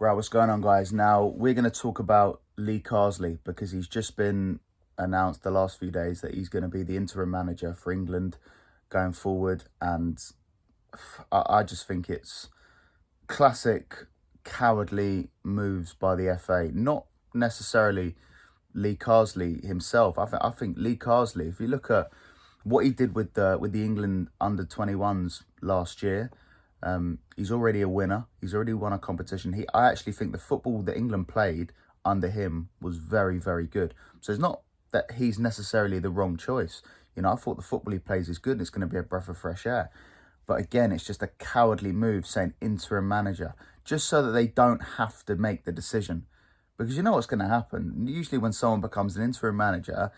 Right, what's going on, guys? Now, we're going to talk about Lee Carsley because he's just been announced the last few days that he's going to be the interim manager for England going forward. And I just think it's classic cowardly moves by the FA, not necessarily Lee Carsley himself. I think Lee Carsley, if you look at what he did with the England under-21s last year, he's already a winner. He's already won a competition. I actually think the football that England played under him was very, very good. So it's not that he's necessarily the wrong choice. You know, I thought the football he plays is good and it's going to be a breath of fresh air. But again, it's just a cowardly move saying interim manager, just so that they don't have to make the decision. Because you know what's going to happen? Usually when someone becomes an interim manager,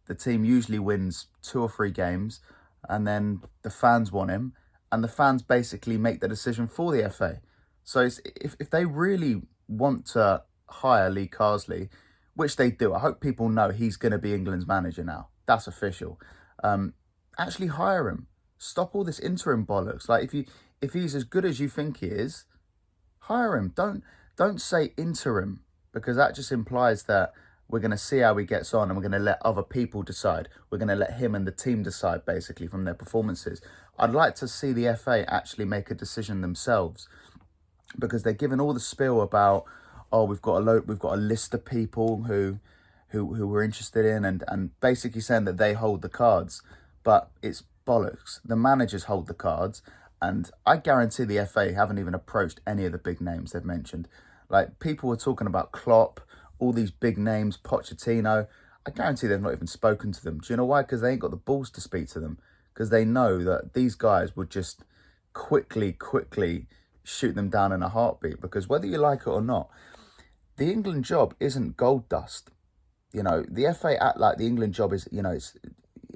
the team usually wins 2 or 3 games and then the fans want him. And the fans basically make the decision for the FA. So if they really want to hire Lee Carsley, which they do, I hope people know he's going to be England's manager now. That's official. Actually hire him. Stop all this interim bollocks. Like if he's as good as you think he is, hire him. Don't say interim, because that just implies that we're going to see how he gets on and we're going to let other people decide. We're going to let him and the team decide, basically, from their performances. I'd like to see the FA actually make a decision themselves, because they're giving all the spiel about, oh, we've got a list of people who we're interested in, and basically saying that they hold the cards. But it's bollocks. The managers hold the cards, and I guarantee the FA haven't even approached any of the big names they've mentioned. Like, people were talking about Klopp, all these big names, Pochettino. I guarantee they've not even spoken to them. Do you know why? Because they ain't got the balls to speak to them. Because they know that these guys would just quickly shoot them down in a heartbeat. Because whether you like it or not, the England job isn't gold dust. You know, the FA act like the England job is, you know,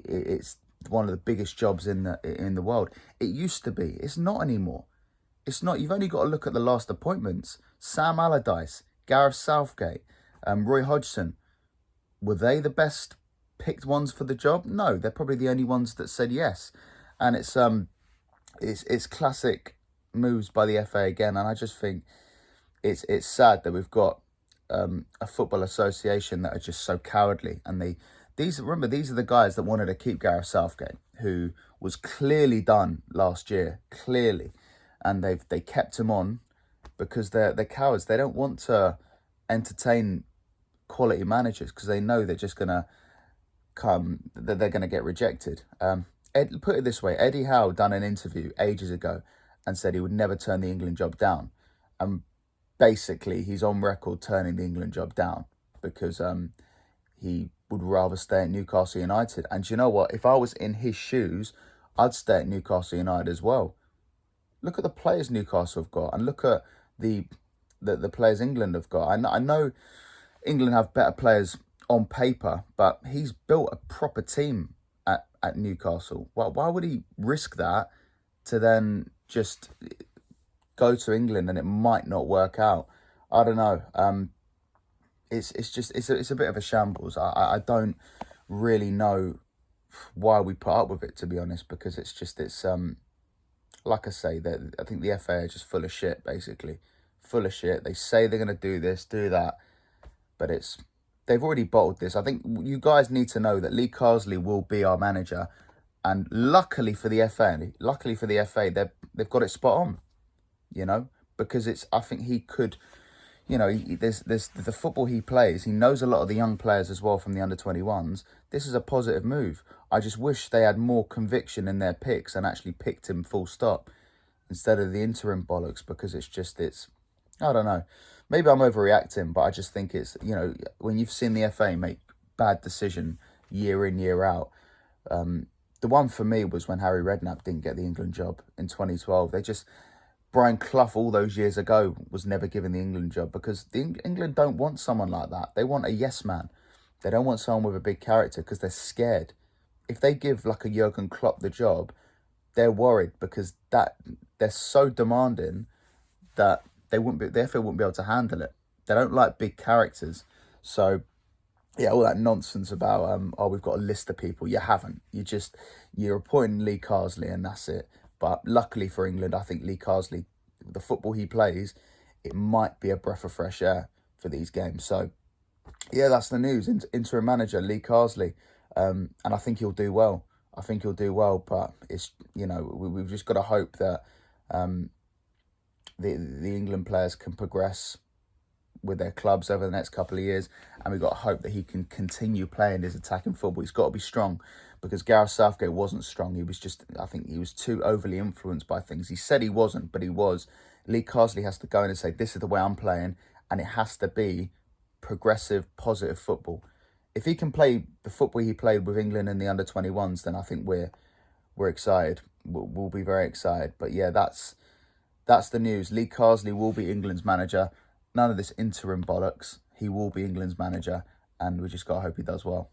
it's one of the biggest jobs in the world. It used to be. It's not anymore. It's not. You've only got to look at the last appointments. Sam Allardyce, Gareth Southgate, Roy Hodgson. Were they the best picked ones for the job? No, they're probably the only ones that said yes. And it's classic moves by the FA again. And I just think it's sad that we've got a football association that are just so cowardly. And these are the guys that wanted to keep Gareth Southgate, who was clearly done last year, clearly, and they kept him on because they're cowards. They don't want to entertain quality managers because they know they're just gonna they're gonna get rejected. Put it this way: Eddie Howe done an interview ages ago and said he would never turn the England job down, and basically he's on record turning the England job down because he would rather stay at Newcastle United. And do you know what? If I was in his shoes, I'd stay at Newcastle United as well. Look at the players Newcastle have got, and look at the players England have got. I know England have better players on paper, but he's built a proper team at Newcastle. Why would he risk that to then just go to England and it might not work out? I don't know. It's a bit of a shambles. I don't really know why we put up with it, to be honest, because it's like I say, that I think the FA are just full of shit, basically. Full of shit. They say they're going to do this, do that, but they've already bottled this. I think you guys need to know that Lee Carsley will be our manager, and luckily for the FA, they've got it spot on, you know, because I think he could, you know, there's the football he plays. He knows a lot of the young players as well from the under-21s. This is a positive move. I just wish they had more conviction in their picks and actually picked him full stop instead of the interim bollocks, because it's I don't know. Maybe I'm overreacting, but I just think it's, you know, when you've seen the FA make bad decision year in, year out. The one for me was when Harry Redknapp didn't get the England job in 2012. Brian Clough all those years ago was never given the England job because England don't want someone like that. They want a yes man. They don't want someone with a big character because they're scared. If they give like a Jurgen Klopp the job, they're worried because they're so demanding that the FA wouldn't be able to handle it. They don't like big characters. So yeah, all that nonsense about we've got a list of people. You haven't. You're appointing Lee Carsley and that's it. But luckily for England, I think Lee Carsley, the football he plays, it might be a breath of fresh air for these games. So, yeah, that's the news. Interim manager Lee Carsley, and I think he'll do well. I think he'll do well, but it's, we've just got to hope that the England players can progress with their clubs over the next couple of years, and we've got to hope that he can continue playing his attacking football. He's got to be strong, because Gareth Southgate wasn't strong. I think he was too overly influenced by things. He said he wasn't, but he was. Lee Carsley has to go in and say, this is the way I'm playing, and it has to be progressive, positive football. If he can play the football he played with England in the under-21s, then I think we're excited. We'll be very excited. But yeah, that's the news. Lee Carsley will be England's manager. None of this interim bollocks. He will be England's manager, and we just got to hope he does well.